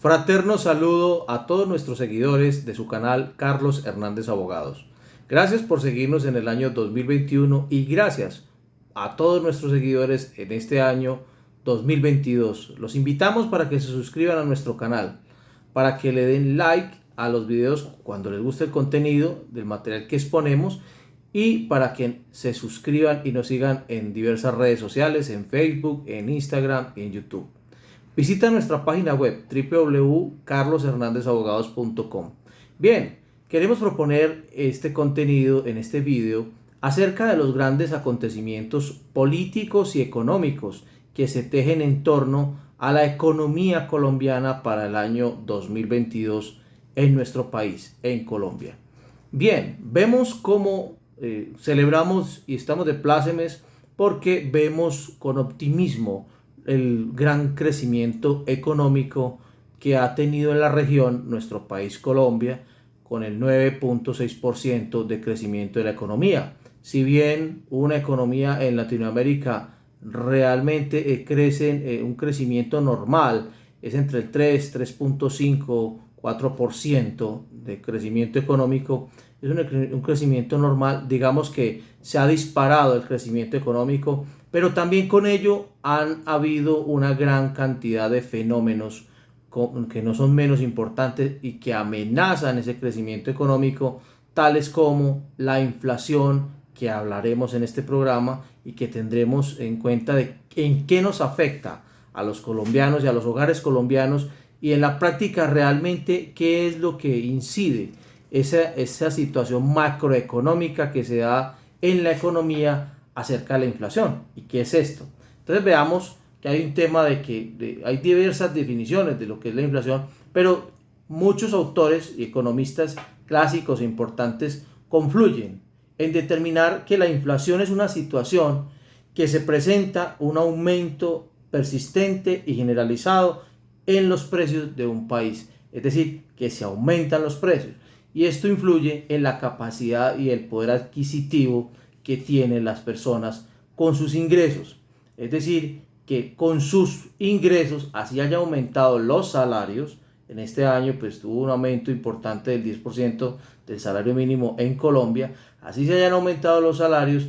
Fraterno saludo a todos nuestros seguidores de su canal Carlos Hernández Abogados. Gracias por seguirnos en el año 2021 y gracias a todos nuestros seguidores en este año 2022. Los invitamos para que se suscriban a nuestro canal, para que le den like a los videos cuando les guste el contenido del material que exponemos y para que se suscriban y nos sigan en diversas redes sociales, en Facebook, en Instagram y en YouTube. Visita nuestra página web www.carloshernandezabogados.com. Bien, queremos proponer este contenido en este video acerca de los grandes acontecimientos políticos y económicos que se tejen en torno a la economía colombiana para el año 2022 en nuestro país, en Colombia. Bien, vemos cómo celebramos y estamos de plácemes porque vemos con optimismo el gran crecimiento económico que ha tenido en la región nuestro país Colombia, con el 9.6% de crecimiento de la economía. Si bien una economía en Latinoamérica realmente crece un crecimiento normal, es entre el 3, 3.5, 4% de crecimiento económico, es un crecimiento normal. Digamos que se ha disparado el crecimiento económico, pero también con ello han habido una gran cantidad de fenómenos que no son menos importantes y que amenazan ese crecimiento económico, tales como la inflación, que hablaremos en este programa y que tendremos en cuenta de en qué nos afecta a los colombianos y a los hogares colombianos, y en la práctica realmente qué es lo que incide esa situación macroeconómica que se da en la economía acerca de la inflación. ¿Y qué es esto? Entonces veamos que hay un tema de que hay diversas definiciones de lo que es la inflación, pero muchos autores y economistas clásicos e importantes confluyen en determinar que la inflación es una situación que se presenta un aumento persistente y generalizado en los precios de un país, es decir, que se aumentan los precios, y esto influye en la capacidad y el poder adquisitivo que tienen las personas con sus ingresos. Es decir, que con sus ingresos, así haya aumentado los salarios, en este año pues tuvo un aumento importante del 10% del salario mínimo en Colombia, así se hayan aumentado los salarios,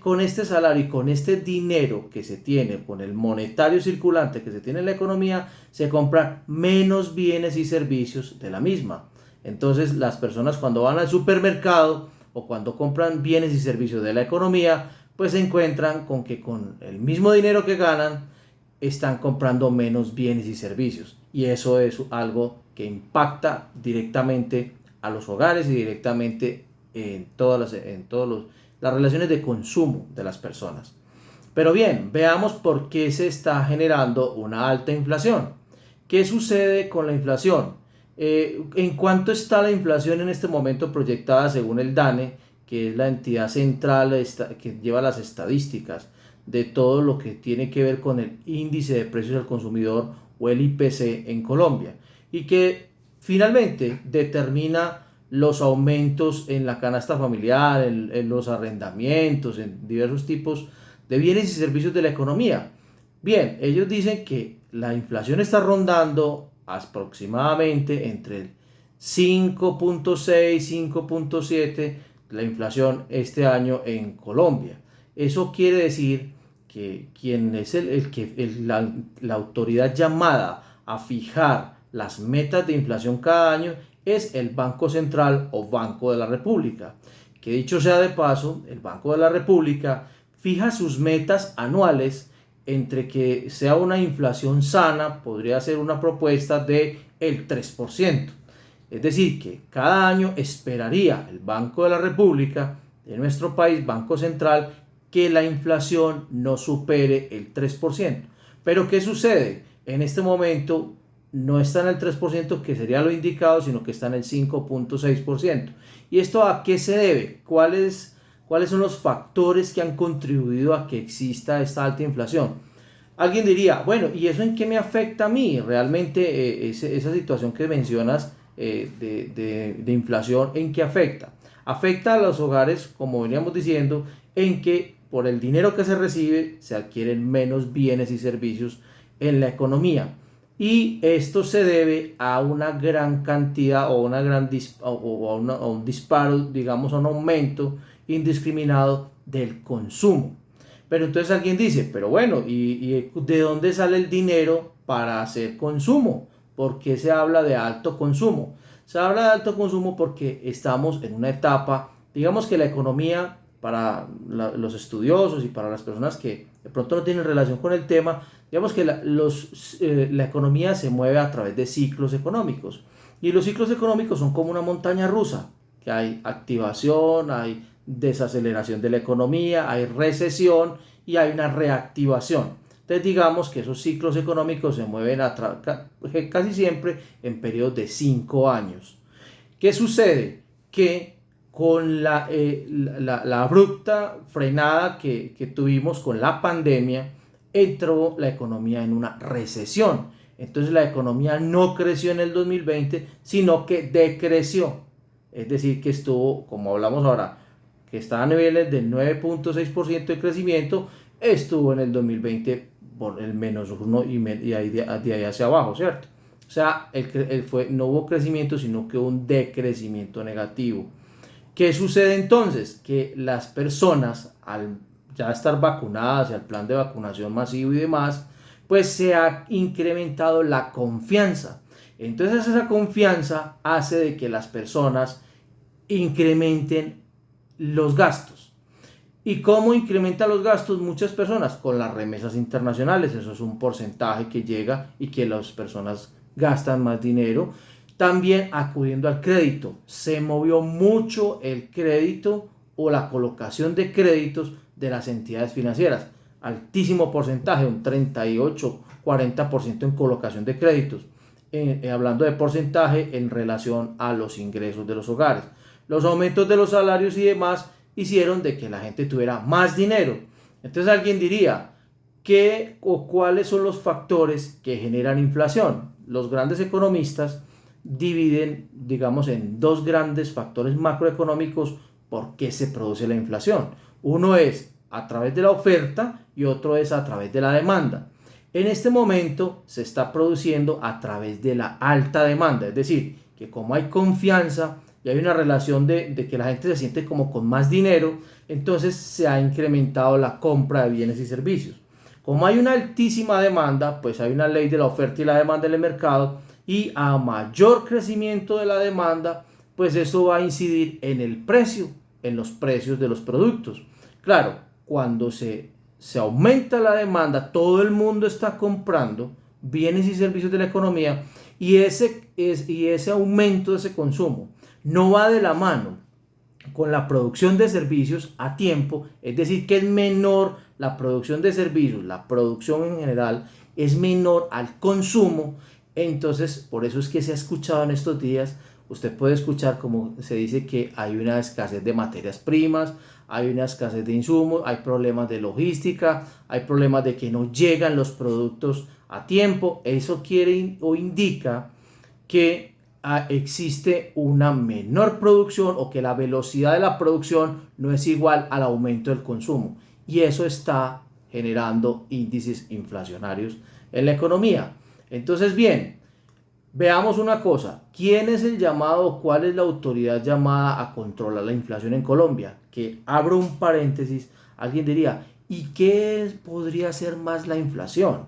con este salario y con este dinero que se tiene, con el monetario circulante que se tiene en la economía, se compran menos bienes y servicios de la misma. Entonces las personas cuando van al supermercado o cuando compran bienes y servicios de la economía, pues se encuentran con que con el mismo dinero que ganan, están comprando menos bienes y servicios. Y eso es algo que impacta directamente a los hogares y directamente en todas las relaciones de consumo de las personas. Pero bien, veamos por qué se está generando una alta inflación. ¿Qué sucede con la inflación? ¿En cuánto está la inflación en este momento proyectada según el DANE, que es la entidad central que lleva las estadísticas de todo lo que tiene que ver con el índice de precios al consumidor o el IPC en Colombia, y que finalmente determina los aumentos en la canasta familiar, en los arrendamientos, en diversos tipos de bienes y servicios de la economía? Bien, ellos dicen que la inflación está rondando aproximadamente entre el 5.6, 5.7 la inflación este año en Colombia. Eso quiere decir que quien es la autoridad llamada a fijar las metas de inflación cada año es el Banco Central o Banco de la República. Que dicho sea de paso, el Banco de la República fija sus metas anuales entre que sea una inflación sana, podría ser una propuesta de el 3%. Es decir, que cada año esperaría el Banco de la República de nuestro país, Banco Central, que la inflación no supere el 3%. Pero ¿qué sucede? En este momento no está en el 3%, que sería lo indicado, sino que está en el 5.6%. ¿Y esto a qué se debe? ¿Cuáles son los factores que han contribuido a que exista esta alta inflación? Alguien diría, bueno, ¿y eso en qué me afecta a mí? Realmente esa situación que mencionas de inflación, ¿en qué afecta? Afecta a los hogares, como veníamos diciendo, en que por el dinero que se recibe se adquieren menos bienes y servicios en la economía. Y esto se debe a una gran cantidad o a un disparo, digamos, a un aumento indiscriminado del consumo. Pero entonces alguien dice, pero bueno, ¿y de dónde sale el dinero para hacer consumo? ¿Por qué se habla de alto consumo? Se habla de alto consumo porque estamos en una etapa, digamos que la economía, para los estudiosos y para las personas que de pronto no tienen relación con el tema, digamos que la economía se mueve a través de ciclos económicos. Y los ciclos económicos son como una montaña rusa, que hay activación, hay desaceleración de la economía, hay recesión y hay una reactivación. Entonces digamos que esos ciclos económicos se mueven casi siempre en periodos de 5 años. ¿Qué sucede? Que con la abrupta frenada que tuvimos con la pandemia, entró la economía en una recesión. Entonces la economía no creció en el 2020, sino que decreció. Es decir, que estuvo, como hablamos ahora, que estaba a niveles del 9.6% de crecimiento, estuvo en el 2020 por el -1 y ahí de ahí hacia abajo, ¿cierto? O sea, no hubo crecimiento, sino que un decrecimiento negativo. ¿Qué sucede entonces? Que las personas, al ya estar vacunadas y al plan de vacunación masivo y demás, pues se ha incrementado la confianza. Entonces esa confianza hace de que las personas incrementen los gastos. ¿Y cómo incrementa los gastos muchas personas? Con las remesas internacionales. Eso es un porcentaje que llega y que las personas gastan más dinero. También acudiendo al crédito. Se movió mucho el crédito o la colocación de créditos de las entidades financieras. Altísimo porcentaje, un 38-40% en colocación de créditos. Hablando de porcentaje en relación a los ingresos de los hogares. Los aumentos de los salarios y demás hicieron de que la gente tuviera más dinero. Entonces alguien diría, ¿qué o cuáles son los factores que generan inflación? Los grandes economistas dividen, digamos, en dos grandes factores macroeconómicos por qué se produce la inflación. Uno es a través de la oferta y otro es a través de la demanda. En este momento se está produciendo a través de la alta demanda, es decir, que como hay confianza y hay una relación de que la gente se siente como con más dinero, entonces se ha incrementado la compra de bienes y servicios. Como hay una altísima demanda, pues hay una ley de la oferta y la demanda en el mercado, y a mayor crecimiento de la demanda, pues eso va a incidir en el precio, en los precios de los productos. Claro, cuando se aumenta la demanda, todo el mundo está comprando bienes y servicios de la economía, y ese aumento de ese consumo no va de la mano con la producción de servicios a tiempo, es decir, que es menor la producción de servicios, la producción en general es menor al consumo. Entonces, por eso es que se ha escuchado en estos días, usted puede escuchar como se dice que hay una escasez de materias primas, hay una escasez de insumos, hay problemas de logística, hay problemas de que no llegan los productos a tiempo. Eso quiere o indica que existe una menor producción o que la velocidad de la producción no es igual al aumento del consumo, y eso está generando índices inflacionarios en la economía. Entonces, bien, veamos una cosa, ¿quién es el llamado, cuál es la autoridad llamada a controlar la inflación en Colombia? Que abro un paréntesis, alguien diría, ¿y qué podría ser más la inflación?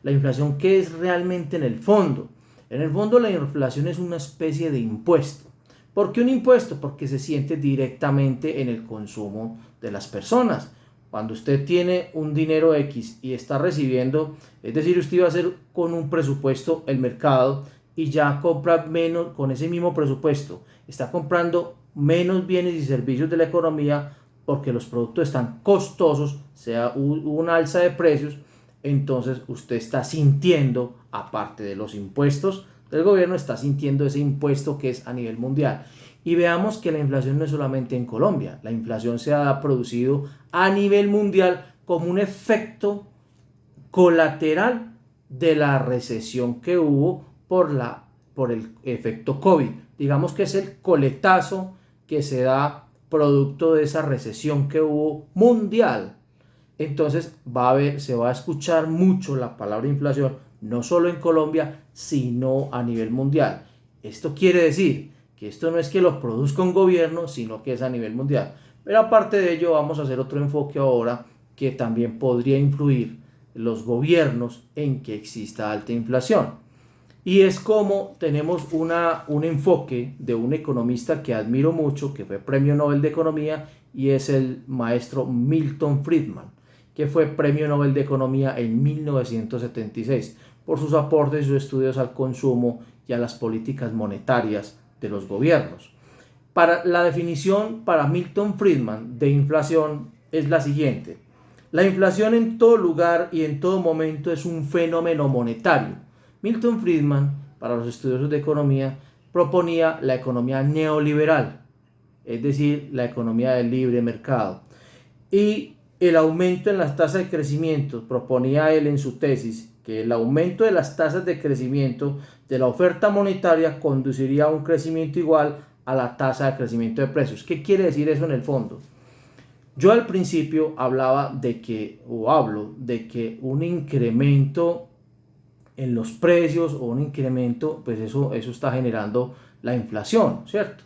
La inflación, ¿qué es realmente en el fondo? En el fondo la inflación es una especie de impuesto. ¿Por qué un impuesto? Porque se siente directamente en el consumo de las personas. Cuando usted tiene un dinero X y está recibiendo, es decir, usted va a hacer con un presupuesto el mercado y ya compra menos con ese mismo presupuesto. Está comprando menos bienes y servicios de la economía porque los productos están costosos, sea una alza de precios. Entonces usted está sintiendo, aparte de los impuestos del gobierno, está sintiendo ese impuesto que es a nivel mundial. Y veamos que la inflación no es solamente en Colombia, la inflación se ha producido a nivel mundial como un efecto colateral de la recesión que hubo por el efecto COVID. Digamos que es el coletazo que se da producto de esa recesión que hubo mundial. Entonces se va a escuchar mucho la palabra inflación, no solo en Colombia, sino a nivel mundial. Esto quiere decir que esto no es que lo produzca un gobierno, sino que es a nivel mundial. Pero aparte de ello, vamos a hacer otro enfoque ahora que también podría influir los gobiernos en que exista alta inflación. Y es como tenemos un enfoque de un economista que admiro mucho, que fue Premio Nobel de Economía, y es el maestro Milton Friedman, que fue Premio Nobel de Economía en 1976 por sus aportes y sus estudios al consumo y a las políticas monetarias de los gobiernos. Para la definición para Milton Friedman de inflación es la siguiente: la inflación en todo lugar y en todo momento es un fenómeno monetario. Milton Friedman, para los estudiosos de economía, proponía la economía neoliberal, es decir, la economía del libre mercado. Y el aumento en las tasas de crecimiento, proponía él en su tesis, que el aumento de las tasas de crecimiento de la oferta monetaria conduciría a un crecimiento igual a la tasa de crecimiento de precios. ¿Qué quiere decir eso en el fondo? Yo al principio hablaba de que, o hablo de que un incremento en los precios o un incremento, pues eso está generando la inflación, ¿cierto?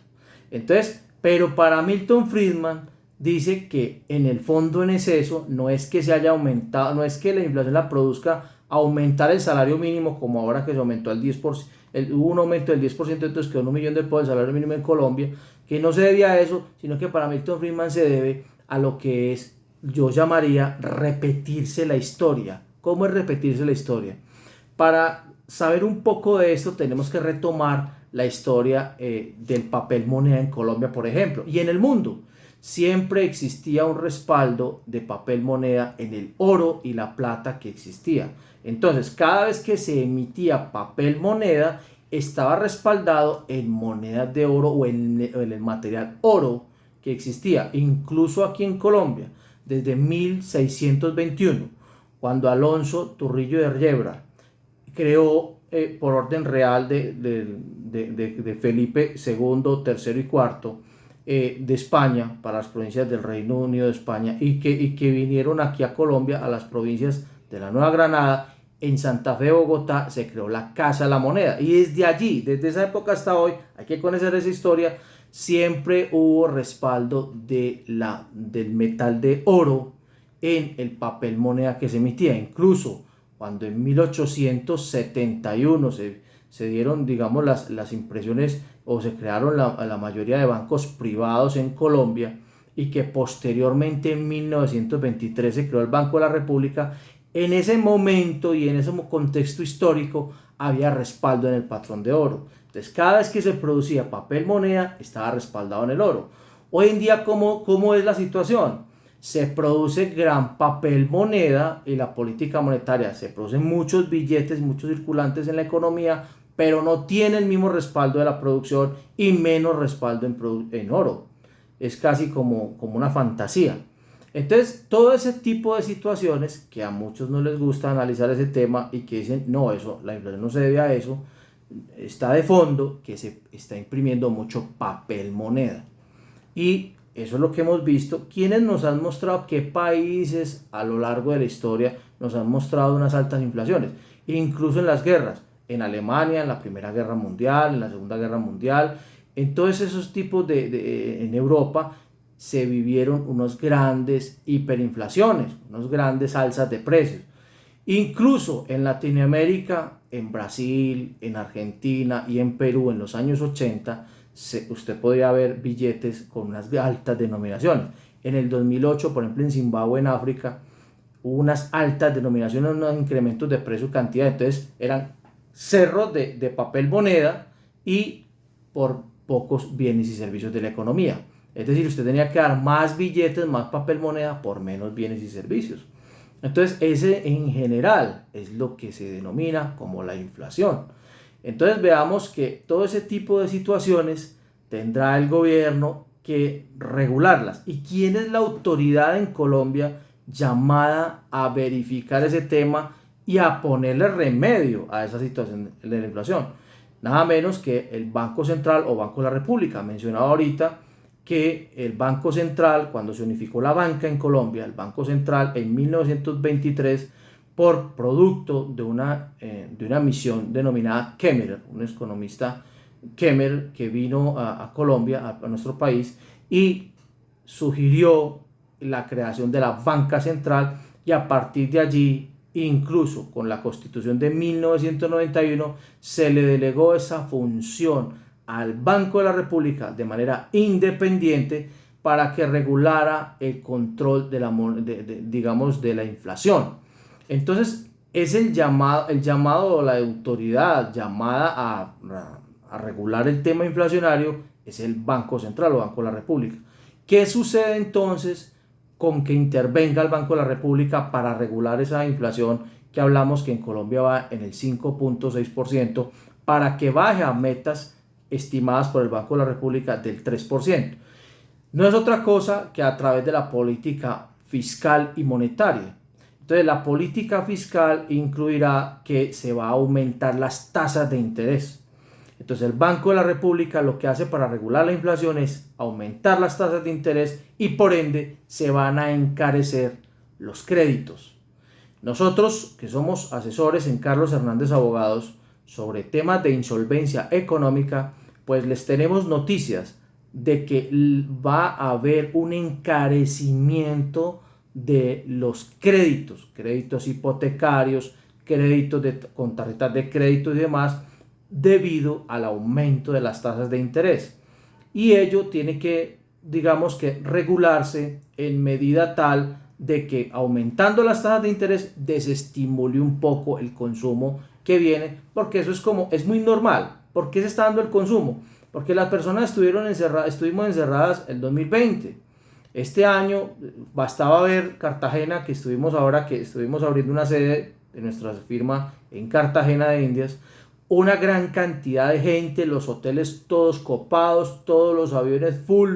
Entonces, pero para Milton Friedman dice que en el fondo en exceso no es que se haya aumentado, no es que la inflación la produzca aumentar el salario mínimo como ahora que se aumentó al 10%, hubo un aumento del 10%, entonces quedó 1 millón de pesos el salario mínimo en Colombia, que no se debía a eso, sino que para Milton Friedman se debe a lo que es, yo llamaría, repetirse la historia. ¿Cómo es repetirse la historia? Para saber un poco de esto tenemos que retomar la historia del papel moneda en Colombia, por ejemplo, y en el mundo. Siempre existía un respaldo de papel moneda en el oro y la plata que existía. Entonces, cada vez que se emitía papel moneda, estaba respaldado en monedas de oro o en el material oro que existía, incluso aquí en Colombia, desde 1621, cuando Alonso Trujillo de Yebra creó por orden real de Felipe II, III y IV de España para las provincias del Reino Unido de España y que vinieron aquí a Colombia, a las provincias de la Nueva Granada. En Santa Fe, Bogotá, se creó la Casa de la Moneda y desde allí, desde esa época hasta hoy, hay que conocer esa historia, siempre hubo respaldo del metal de oro en el papel moneda que se emitía. Incluso cuando en 1871 se dieron, digamos, las impresiones o se crearon la mayoría de bancos privados en Colombia y que posteriormente en 1923 se creó el Banco de la República, en ese momento y en ese contexto histórico había respaldo en el patrón de oro. Entonces cada vez que se producía papel moneda estaba respaldado en el oro. Hoy en día, ¿cómo es la situación? Se produce gran papel moneda y la política monetaria, se producen muchos billetes, muchos circulantes en la economía, pero no tiene el mismo respaldo de la producción y menos respaldo en oro. Es casi como una fantasía. Entonces, todo ese tipo de situaciones que a muchos no les gusta analizar ese tema y que dicen, no, la inflación no se debe a eso, está de fondo que se está imprimiendo mucho papel moneda. Y eso es lo que hemos visto. Quienes nos han mostrado qué países a lo largo de la historia nos han mostrado unas altas inflaciones, incluso en las guerras, en Alemania, en la Primera Guerra Mundial, en la Segunda Guerra Mundial, en todos esos tipos en Europa se vivieron unos grandes hiperinflaciones, unos grandes alzas de precios. Incluso en Latinoamérica, en Brasil, en Argentina y en Perú en los años 80, usted podía ver billetes con unas altas denominaciones. En el 2008, por ejemplo, en Zimbabue, en África, hubo unas altas denominaciones, unos incrementos de precio y cantidad. Entonces eran cerros de papel moneda y por pocos bienes y servicios de la economía. Es decir, usted tenía que dar más billetes, más papel moneda por menos bienes y servicios. Entonces, ese en general es lo que se denomina como la inflación. Entonces, veamos que todo ese tipo de situaciones tendrá el gobierno que regularlas. ¿Y quién es la autoridad en Colombia llamada a verificar ese tema y a ponerle remedio a esa situación de la inflación? Nada menos que el Banco Central o Banco de la República. Mencionaba ahorita que el Banco Central, cuando se unificó la banca en Colombia, el Banco Central en 1923 por producto de una misión denominada Kemmerer, un economista Kemmerer que vino a Colombia, a nuestro país, y sugirió la creación de la banca central, y a partir de allí, incluso con la Constitución de 1991, se le delegó esa función al Banco de la República de manera independiente para que regulara el control digamos, de la inflación. Entonces, es el llamado o la autoridad llamada a regular el tema inflacionario es el Banco Central o Banco de la República. ¿Qué sucede entonces con que intervenga el Banco de la República para regular esa inflación que hablamos que en Colombia va en el 5.6%, para que baje a metas estimadas por el Banco de la República del 3%? No es otra cosa que a través de la política fiscal y monetaria. Entonces, la política fiscal incluirá que se va a aumentar las tasas de interés. Entonces, el Banco de la República lo que hace para regular la inflación es aumentar las tasas de interés, y por ende se van a encarecer los créditos. Nosotros, que somos asesores en Carlos Hernández Abogados sobre temas de insolvencia económica, pues les tenemos noticias de que va a haber un encarecimiento de los créditos hipotecarios, créditos con tarjetas de crédito y demás, debido al aumento de las tasas de interés. Y ello tiene que, digamos que, regularse en medida tal de que, aumentando las tasas de interés, desestimule un poco el consumo que viene, porque eso es muy normal. ¿Por qué se está dando el consumo? Porque las personas estuvimos encerradas el 2020. Este año bastaba ver Cartagena, que estuvimos abriendo una sede de nuestra firma en Cartagena de Indias, una gran cantidad de gente, los hoteles todos copados, todos los aviones full,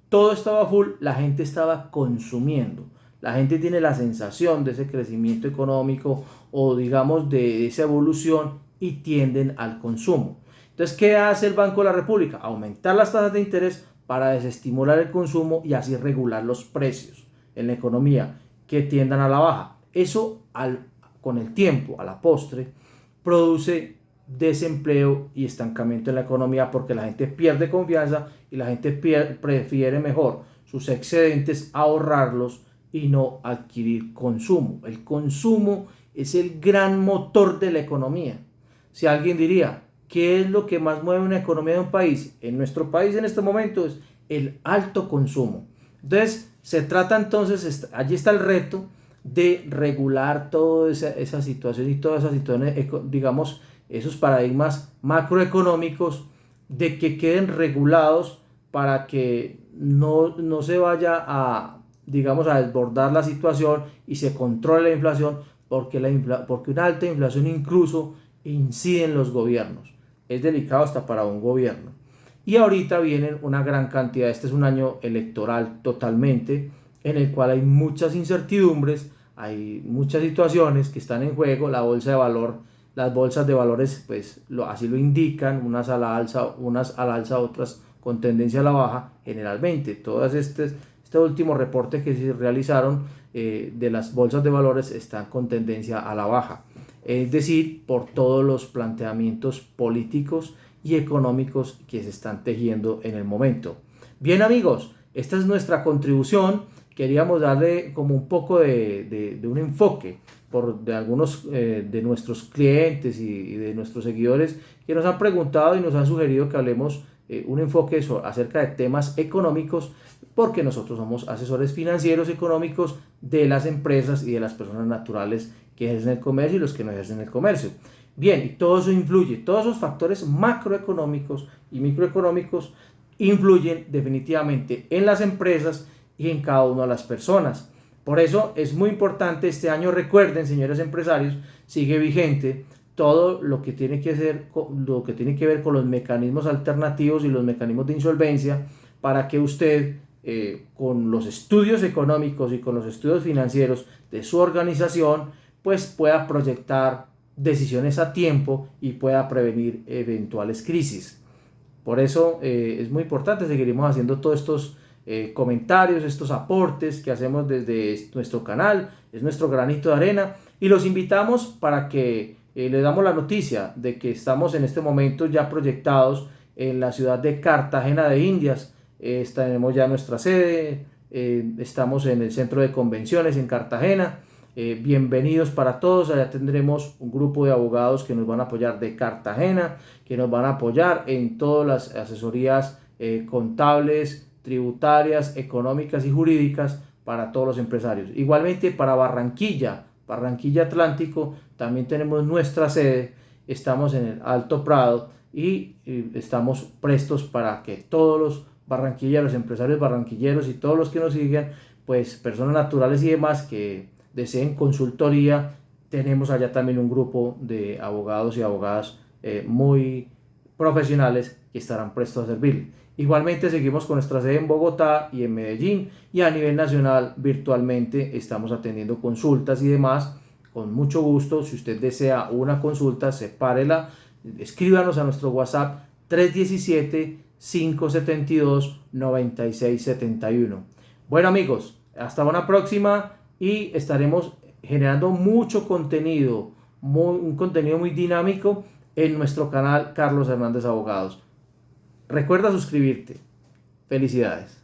todo estaba full, la gente estaba consumiendo. La gente tiene la sensación de ese crecimiento económico o digamos de esa evolución, y tienden al consumo. Entonces, ¿qué hace el Banco de la República? Aumentar las tasas de interés para desestimular el consumo y así regular los precios en la economía que tiendan a la baja. Eso con el tiempo, a la postre, produce desempleo y estancamiento en la economía, porque la gente pierde confianza y la gente prefiere mejor sus excedentes ahorrarlos y no adquirir consumo. El consumo es el gran motor de la economía. Si alguien diría, ¿qué es lo que más mueve una economía de un país? En nuestro país en este momento es el alto consumo. Entonces, se trata entonces, allí está el reto de regular toda esa situación y todas esas situaciones, digamos, esos paradigmas macroeconómicos, de que queden regulados para que no se vaya digamos, a desbordar la situación y se controle la inflación, porque una alta inflación incluso incide en los gobiernos. Es delicado hasta para un gobierno. Y ahorita vienen una gran cantidad, este es un año electoral totalmente, en el cual hay muchas incertidumbres, hay muchas situaciones que están en juego. Las bolsas de valores, pues así lo indican, unas a la alza, otras con tendencia a la baja. Generalmente, este último reporte que se realizaron de las bolsas de valores están con tendencia a la baja. Es decir, por todos los planteamientos políticos y económicos que se están tejiendo en el momento. Bien, amigos, esta es nuestra contribución. Queríamos darle como un poco de un enfoque de algunos de nuestros clientes y de nuestros seguidores, que nos han preguntado y nos han sugerido que hablemos un enfoque acerca de temas económicos, porque nosotros somos asesores financieros económicos de las empresas y de las personas naturales que ejercen el comercio y los que no ejercen el comercio. Bien, y todo eso influye, todos esos factores macroeconómicos y microeconómicos influyen definitivamente en las empresas y en cada una de las personas. Por eso es muy importante este año. Recuerden, señores empresarios, sigue vigente todo lo que tiene que ver con los mecanismos alternativos y los mecanismos de insolvencia, para que usted con los estudios económicos y con los estudios financieros de su organización, pues pueda proyectar decisiones a tiempo y pueda prevenir eventuales crisis. Por eso es muy importante. Seguiremos haciendo todos estos comentarios, estos aportes que hacemos desde nuestro canal. Es nuestro granito de arena, Y los invitamos para que le damos la noticia de que estamos en este momento ya proyectados en la ciudad de Cartagena de Indias. Tenemos ya nuestra sede, estamos en el centro de convenciones en Cartagena. Bienvenidos para todos. Allá tendremos un grupo de abogados que nos van a apoyar de Cartagena, que nos van a apoyar en todas las asesorías contables, tributarias, económicas y jurídicas para todos los empresarios. Igualmente para Barranquilla Atlántico, también tenemos nuestra sede. Estamos en el Alto Prado y estamos prestos para que todos los barranquilleros, empresarios barranquilleros y todos los que nos siguen, pues personas naturales y demás que deseen consultoría, tenemos allá también un grupo de abogados y abogadas muy profesionales que estarán prestos a servir. Igualmente seguimos con nuestra sede en Bogotá y en Medellín, y a nivel nacional virtualmente estamos atendiendo consultas y demás. Con mucho gusto, si usted desea una consulta, sepárela, escríbanos a nuestro WhatsApp 317-572-9671. Bueno amigos, hasta una próxima y estaremos generando mucho contenido, un contenido muy dinámico en nuestro canal Carlos Hernández Abogados. Recuerda suscribirte. Felicidades.